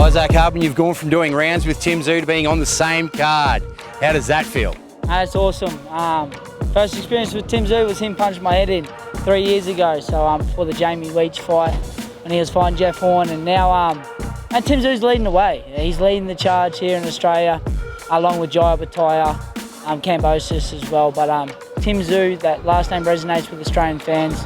Issac Hardman, you've gone from doing rounds with Tim Tszyu to being on the same card. How does that feel? That's awesome. First experience with Tim Tszyu was him punching my head in 3 years ago. So before the Jamie Weech fight, when he was fighting Jeff Horn, and now and Tim Tszyu's leading the way. He's leading the charge here in Australia, along with Jaya Bataya, Cambosis as well. But Tim Tszyu, that last name resonates with Australian fans.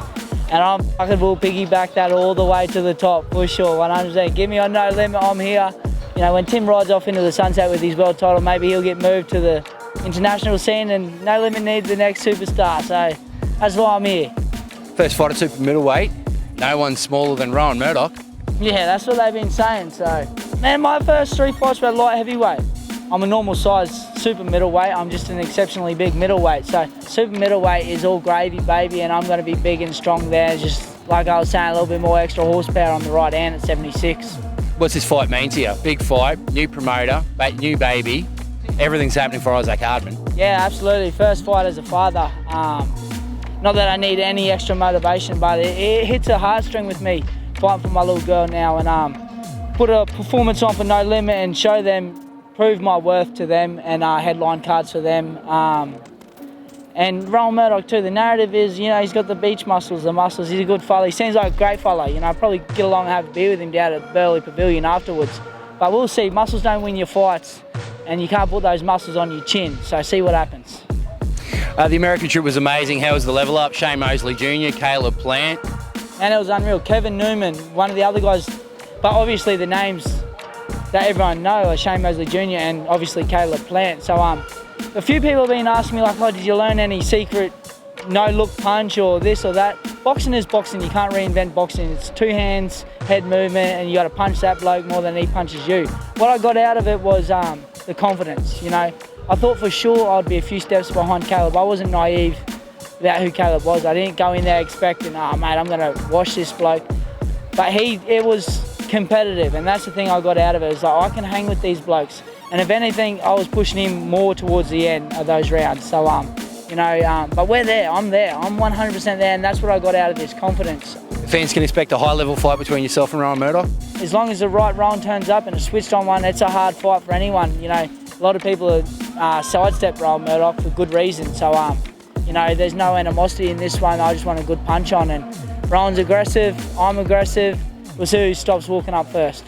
And I will piggyback that all the way to the top, for sure, 100%. Give me a no limit, I'm here. You know, when Tim rides off into the sunset with his world title, maybe he'll get moved to the international scene, and No Limit needs the next superstar, so that's why I'm here. First fight at super middleweight, no one's smaller than Rowan Murdoch. Yeah, that's what they've been saying, so. Man, my first 3 fights were light heavyweight. I'm a normal size super middleweight, I'm just an exceptionally big middleweight. So super middleweight is all gravy, baby, and I'm gonna be big and strong there. Just like I was saying, a little bit more extra horsepower on the right hand at 76. What's this fight mean to you? Big fight, new promoter, new baby, everything's happening for Issac Hardman. Yeah, absolutely, first fight as a father. Not that I need any extra motivation, but it hits a heartstring with me, fighting for my little girl now, and put a performance on for No Limit and show them, prove my worth to them, and headline cards for them. And Rowan Murdoch too, the narrative is, you know, he's got the beach muscles, he's a good fella. He seems like a great fella, you know, I'd probably get along and have a beer with him down at Burleigh Pavilion afterwards. But we'll see, muscles don't win your fights, and you can't put those muscles on your chin, so see what happens. The American trip was amazing. How was the level up? Shane Mosley Jr., Caleb Plant. And it was unreal. Kevin Newman, one of the other guys, but obviously the names that everyone know are Shane Mosley Jr. and obviously Caleb Plant. So a few people have been asking me like, oh, did you learn any secret no-look punch or this or that? Boxing is boxing, you can't reinvent boxing. It's 2 hands, head movement, and you got to punch that bloke more than he punches you. What I got out of it was the confidence, you know. I thought for sure I'd be a few steps behind Caleb. I wasn't naive about who Caleb was. I didn't go in there expecting, oh mate, I'm gonna wash this bloke. But it was competitive, and that's the thing I got out of it. Is like, I can hang with these blokes, and if anything, I was pushing him more towards the end of those rounds. So you know, but we're there. I'm 100% there, and that's what I got out of this, confidence. Fans can expect a high-level fight between yourself and Rowan Murdoch? As long as the right Rowan turns up and a switched-on one, it's a hard fight for anyone. You know, a lot of people sidestep Rowan Murdoch for good reason. So you know, there's no animosity in this one. I just want a good punch on, and Rowan's aggressive. I'm aggressive. We'll see who stops walking up first.